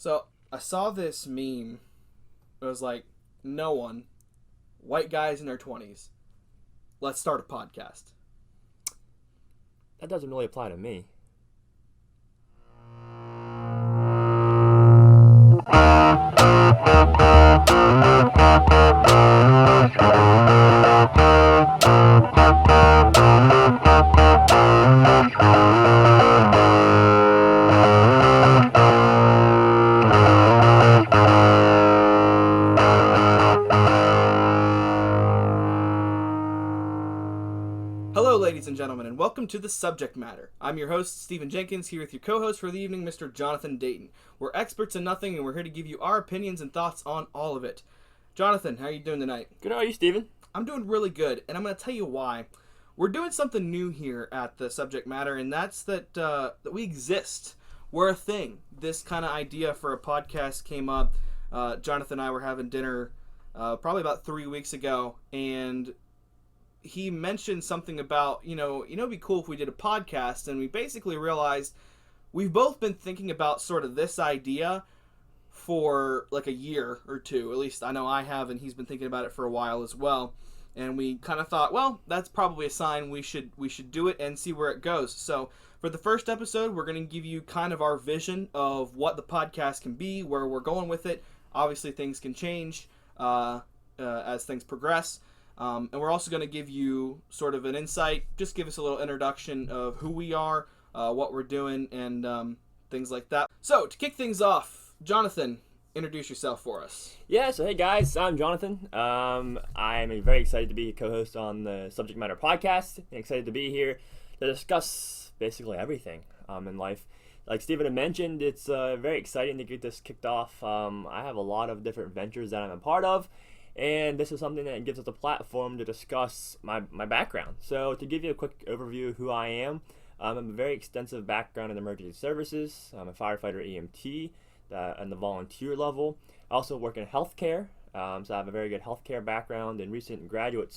So I saw this meme. It was like, no one, white guys in their 20s, let's start a podcast. That doesn't really apply to me. Hello, ladies and gentlemen, and welcome to The Subject Matter. I'm your host, Stephen Jenkins, here with your co-host for the evening, Mr. Jonathan Dayton. We're experts in nothing, and we're here to give you our opinions and thoughts on all of it. Jonathan, how are you doing tonight? Good, how are you, Stephen? I'm doing really good, and I'm going to tell you why. We're doing something new here at The Subject Matter, and that's that we exist. We're a thing. This kind of idea for a podcast came up. Jonathan and I were having dinner probably about 3 weeks ago, and he mentioned something about, it'd be cool if we did a podcast, and we basically realized we've both been thinking about sort of this idea for like a year or two. At least I know I have, and he's been thinking about it for a while as well. And we kind of thought, well, that's probably a sign we should do it and see where it goes. So for the first episode, we're going to give you kind of our vision of what the podcast can be, where we're going with it. Obviously, things can change as things progress. And we're also going to give you sort of an insight, just give us a little introduction of who we are, what we're doing, and things like that. So, to kick things off, Jonathan, introduce yourself for us. Yeah, so hey guys, I'm Jonathan. I'm very excited to be a co-host on the Subject Matter podcast. I'm excited to be here to discuss basically everything in life. Like Stephen had mentioned, it's very exciting to get this kicked off. I have a lot of different ventures that I'm a part of. And this is something that gives us a platform to discuss my background. So to give you a quick overview of who I am, I have a very extensive background in emergency services. I'm a firefighter EMT on the volunteer level. I also work in healthcare, so I have a very good healthcare background and recent graduate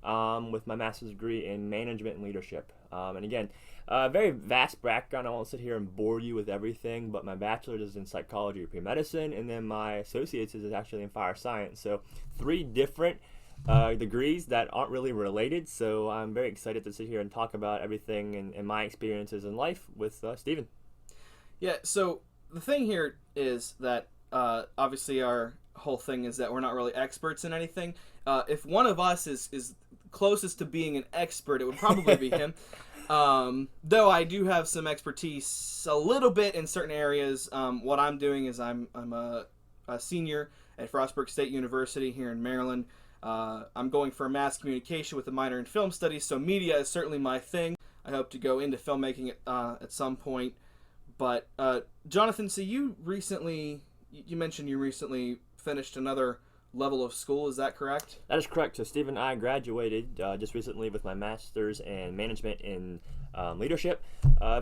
with my master's degree in management and leadership. And again, very vast background. I won't sit here and bore you with everything, but my bachelor's is in psychology or pre-medicine, and then my associate's is actually in fire science. So 3 different degrees that aren't really related. So I'm very excited to sit here and talk about everything and my experiences in life with Stephen. Yeah, so the thing here is that obviously our whole thing is that we're not really experts in anything. If one of us is closest to being an expert, it would probably be him. Though I do have some expertise a little bit in certain areas. What I'm doing is I'm a senior at Frostburg State University here in Maryland. I'm going for a mass communication with a minor in film studies, so media is certainly my thing. I hope to go into filmmaking at some point. But Jonathan, so you mentioned you recently finished another level of school, is that correct? That is correct. So Stephen and I graduated just recently with my master's in management in leadership.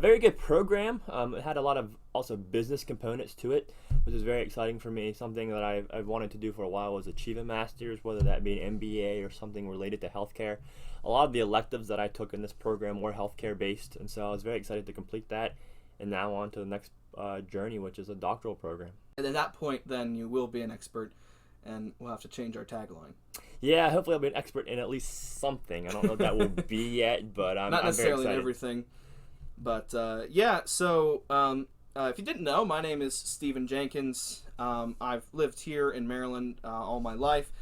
Very good program. It had a lot of also business components to it, which is very exciting for me. Something that I've wanted to do for a while was achieve a master's, whether that be an MBA or something related to healthcare. A lot of the electives that I took in this program were healthcare based, and so I was very excited to complete that. And now on to the next journey, which is a doctoral program. And at that point, then you will be an expert. And we'll have to change our tagline. Yeah, hopefully I'll be an expert in at least something. I don't know what that will be yet, but I'm very excited. Not necessarily in everything. But, so if you didn't know, my name is Stephen Jenkins. I've lived here in Maryland all my life.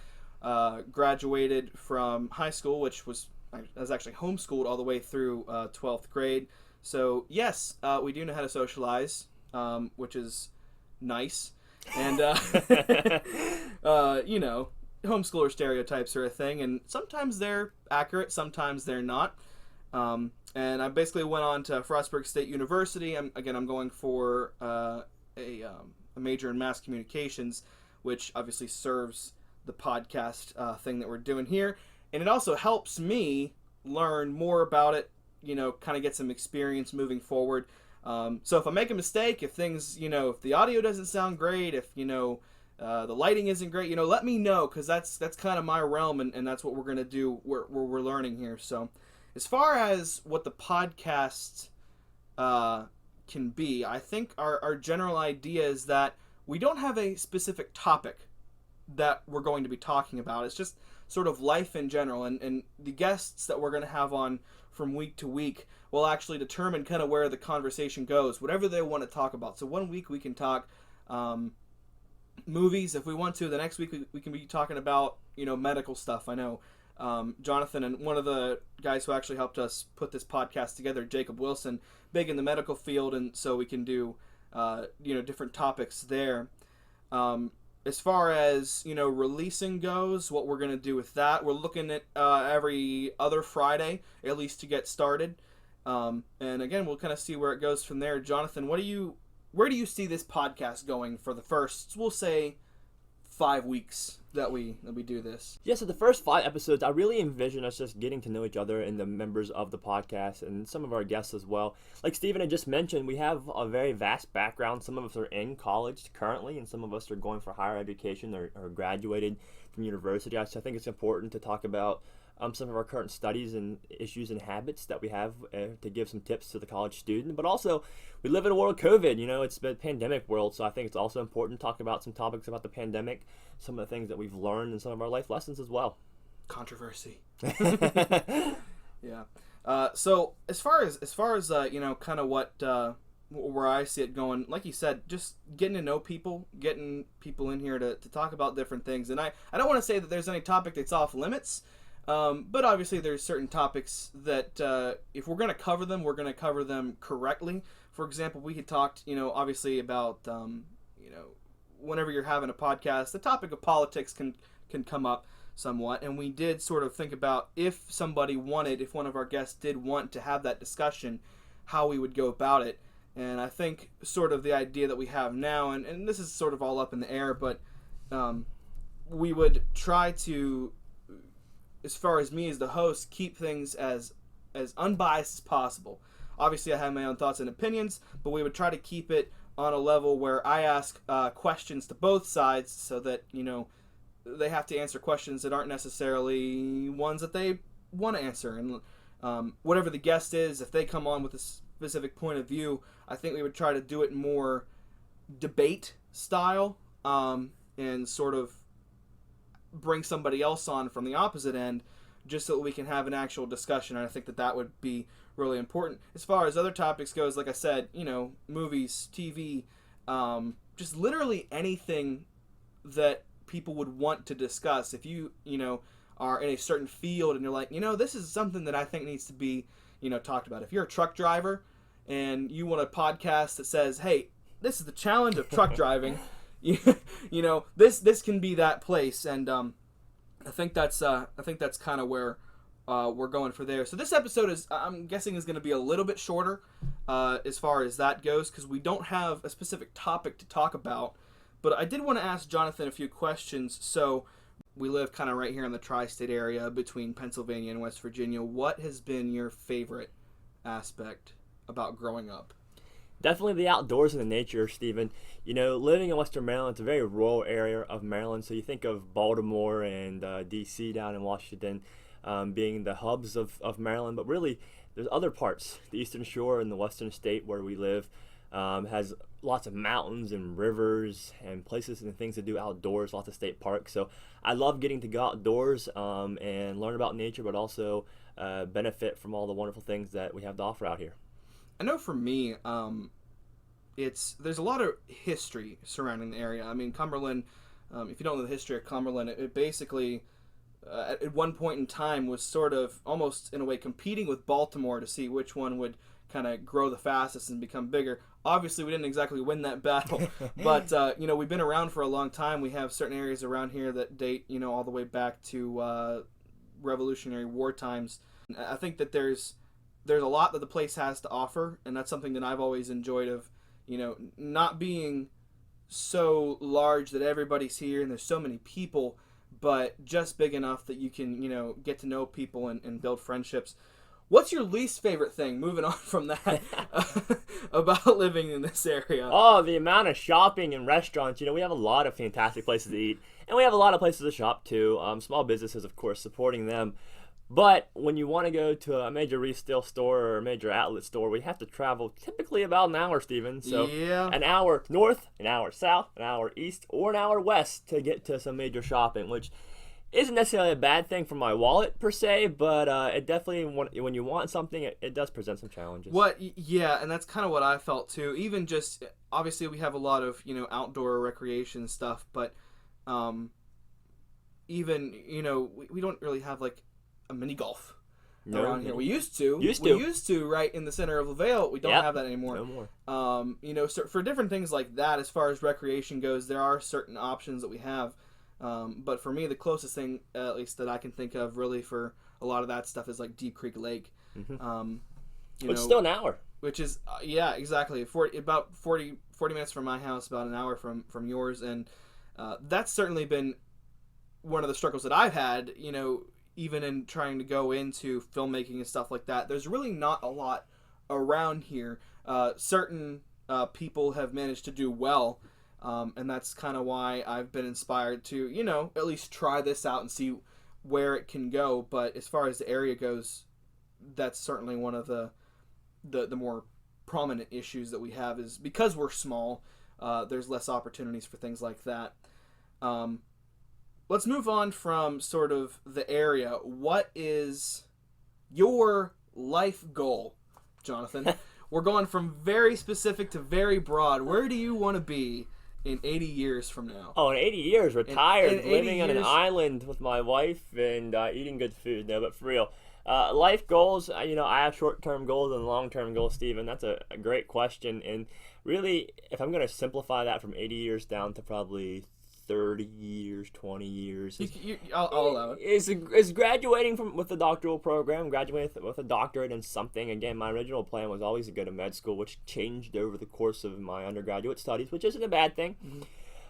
Graduated from high school, I was actually homeschooled all the way through 12th grade. So, yes, we do know how to socialize, which is nice. And, homeschooler stereotypes are a thing, and sometimes they're accurate, sometimes they're not. And I basically went on to Frostburg State University. I'm going for a major in mass communications, which obviously serves the podcast thing that we're doing here. And it also helps me learn more about it, kind of get some experience moving forward. So if I make a mistake, if things, if the audio doesn't sound great, if, the lighting isn't great, let me know, because that's kind of my realm, and that's what we're going to do, we're learning here. So as far as what the podcast can be. I think our general idea is that we don't have a specific topic that we're going to be talking about. It's just sort of life in general, and the guests that we're going to have on from week to week will actually determine kind of where the conversation goes, whatever they want to talk about. So one week we can talk movies if we want to. The next week we can be talking about, medical stuff. I know Jonathan and one of the guys who actually helped us put this podcast together, Jacob Wilson, big in the medical field, and so we can do different topics there. As far as releasing goes, what we're going to do with that, we're looking at every other Friday at least to get started, and again we'll kind of see where it goes from there. Jonathan, where do you see this podcast going for the first, we'll say, 5 weeks that we do this? Yeah, so the first 5 episodes, I really envision us just getting to know each other and the members of the podcast and some of our guests as well. Like Stephen had just mentioned, we have a very vast background. Some of us are in college currently, and some of us are going for higher education or graduated from university. So I think it's important to talk about some of our current studies and issues and habits that we have to give some tips to the college student. But also, we live in a world of COVID. It's been a pandemic world, so I think it's also important to talk about some topics about the pandemic, some of the things that we've learned, and some of our life lessons as well. Controversy. Yeah. So as far as kind of what where I see it going, like you said, just getting to know people, getting people in here to talk about different things. And I don't want to say that there's any topic that's off limits. But obviously there's certain topics that if we're going to cover them, we're going to cover them correctly. For example, we had talked, obviously about, whenever you're having a podcast, the topic of politics can come up somewhat. And we did sort of think about if one of our guests did want to have that discussion, how we would go about it. And I think sort of the idea that we have now, and this is sort of all up in the air, but we would try to, as far as me as the host, keep things as unbiased as possible. Obviously, I have my own thoughts and opinions, but we would try to keep it on a level where I ask questions to both sides so that, they have to answer questions that aren't necessarily ones that they want to answer. And whatever the guest is, if they come on with a specific point of view, I think we would try to do it more debate style and sort of bring somebody else on from the opposite end just so that we can have an actual discussion. And I think that would be really important. As far as other topics goes, like I said, movies, TV, just literally anything that people would want to discuss. If you are in a certain field and you're like, this is something that I think needs to be talked about. If you're a truck driver and you want a podcast that says, hey, this is the challenge of truck driving, this can be that place. And I think that's kind of where we're going for there. So this episode I'm guessing is going to be a little bit shorter as far as that goes, because we don't have a specific topic to talk about. But I did want to ask Jonathan a few questions. So we live kind of right here in the tri-state area between Pennsylvania and West Virginia. What has been your favorite aspect about growing up? Definitely the outdoors and the nature, Stephen. Living in Western Maryland, it's a very rural area of Maryland. So you think of Baltimore and D.C. down in Washington being the hubs of Maryland. But really, there's other parts. The Eastern Shore and the Western State where we live has lots of mountains and rivers and places and things to do outdoors, lots of state parks. So I love getting to go outdoors and learn about nature, but also benefit from all the wonderful things that we have to offer out here. I know for me, there's a lot of history surrounding the area. I mean, Cumberland, if you don't know the history of Cumberland, it basically, at one point in time, was sort of almost in a way competing with Baltimore to see which one would kind of grow the fastest and become bigger. Obviously, we didn't exactly win that battle, but we've been around for a long time. We have certain areas around here that date, all the way back to Revolutionary War times. I think that there's a lot that the place has to offer, and that's something that I've always enjoyed of, not being so large that everybody's here and there's so many people, but just big enough that you can, get to know people and build friendships. What's your least favorite thing, moving on from that, about living in this area? Oh, the amount of shopping and restaurants. We have a lot of fantastic places to eat, and we have a lot of places to shop too. Small businesses, of course, supporting them. But when you want to go to a major retail store or a major outlet store, we have to travel typically about an hour, Steven. So Yeah. an hour north, an hour south, an hour east, or an hour west to get to some major shopping, which isn't necessarily a bad thing for my wallet per se, but it definitely, when you want something, it does present some challenges. Yeah, and that's kind of what I felt too. Even just, obviously we have a lot of, outdoor recreation stuff, but even, we don't really have like a mini golf around here. We used to. We used to, right in the center of LaVale. We don't have that anymore. No more. So for different things like that, as far as recreation goes, there are certain options that we have. But for me, the closest thing, at least that I can think of, really for a lot of that stuff is like Deep Creek Lake. It's still an hour. Which is, yeah, exactly. About 40 minutes from my house, about an hour from yours. And that's certainly been one of the struggles that I've had, even in trying to go into filmmaking and stuff like that. There's really not a lot around here. Certain people have managed to do well. And that's kind of why I've been inspired to, at least try this out and see where it can go. But as far as the area goes, that's certainly one of the more prominent issues that we have, is because we're small, there's less opportunities for things like that. Let's move on from sort of the area. What is your life goal, Jonathan? We're going from very specific to very broad. Where do you want to be in 80 years from now? Oh, in 80 years, retired, in 80 living on an years... island with my wife and eating good food. No, but for real. Life goals, I have short-term goals and long-term goals, Steven. That's a great question. And really, if I'm going to simplify that from 80 years down to probably 30 years, 20 years. I'll allow it. Is graduating with a doctoral program, graduating with a doctorate in something. Again, my original plan was always to go to med school, which changed over the course of my undergraduate studies, which isn't a bad thing.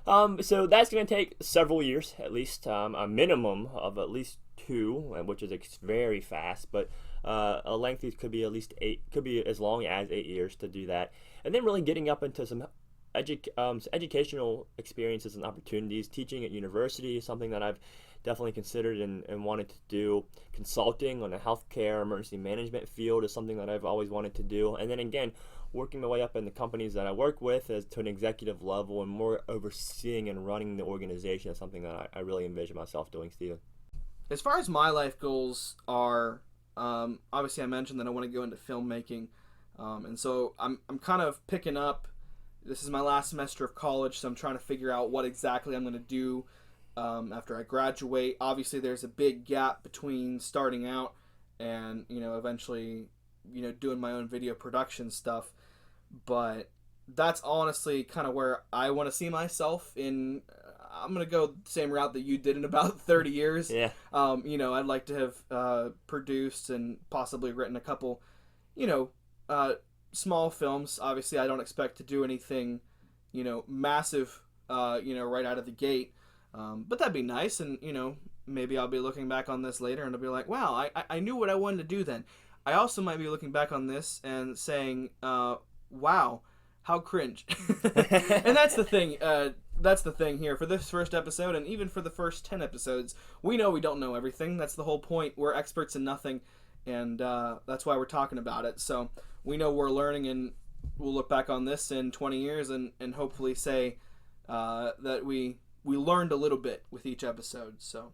Mm-hmm. So that's going to take several years, at least, a minimum of at least 2, which is very fast, but a lengthy could be at least 8, could be as long as 8 years to do that. And then really getting up into some educational experiences and opportunities. Teaching at university is something that I've definitely considered and wanted to do. Consulting on the healthcare emergency management field is something that I've always wanted to do. And then again, working my way up in the companies that I work with as to an executive level and more overseeing and running the organization is something that I really envision myself doing, Steven. As far as my life goals are, obviously I mentioned that I want to go into filmmaking, and so I'm kind of picking up. This is my last semester of college, so I'm trying to figure out what exactly I'm going to do after I graduate. Obviously, there's a big gap between starting out and, eventually, doing my own video production stuff. But that's honestly kind of where I want to see myself in. I'm going to go the same route that you did in about 30 years. Yeah. I'd like to have produced and possibly written a couple, small films. Obviously, I don't expect to do anything, massive, right out of the gate. But that'd be nice. And, maybe I'll be looking back on this later and I'll be like, wow, I knew what I wanted to do then. I also might be looking back on this and saying, wow, how cringe. And that's the thing. That's the thing here for this first episode, and even for the first 10 episodes. We know we don't know everything. That's the whole point. We're experts in nothing, and that's why we're talking about it. So we know we're learning, and we'll look back on this in 20 years and hopefully say that we learned a little bit with each episode. So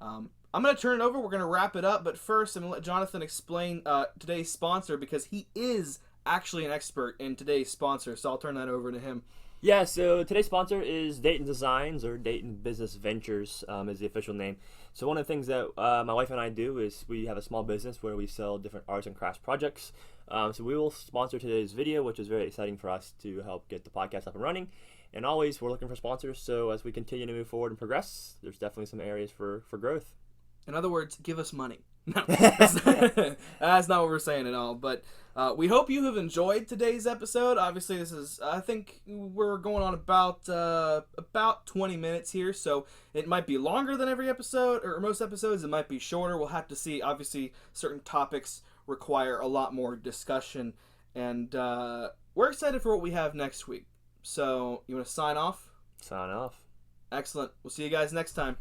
I'm going to turn it over. We're going to wrap it up, but first I'm going to let Jonathan explain today's sponsor, because he is actually an expert in today's sponsor, so I'll turn that over to him. Yeah, so today's sponsor is Dayton Designs, or Dayton Business Ventures is the official name. So one of the things that my wife and I do is we have a small business where we sell different arts and crafts projects. So we will sponsor today's video, which is very exciting for us to help get the podcast up and running. And always, we're looking for sponsors, so as we continue to move forward and progress, there's definitely some areas for growth. In other words, give us money. No, that's not what we're saying at all. But we hope you have enjoyed today's episode. Obviously, this is, I think we're going on about 20 minutes here, so it might be longer than every episode, or most episodes. It might be shorter. We'll have to see. Obviously, certain topics require a lot more discussion, and we're excited for what we have next week. So, you want to sign off? Sign off. Excellent. We'll see you guys next time.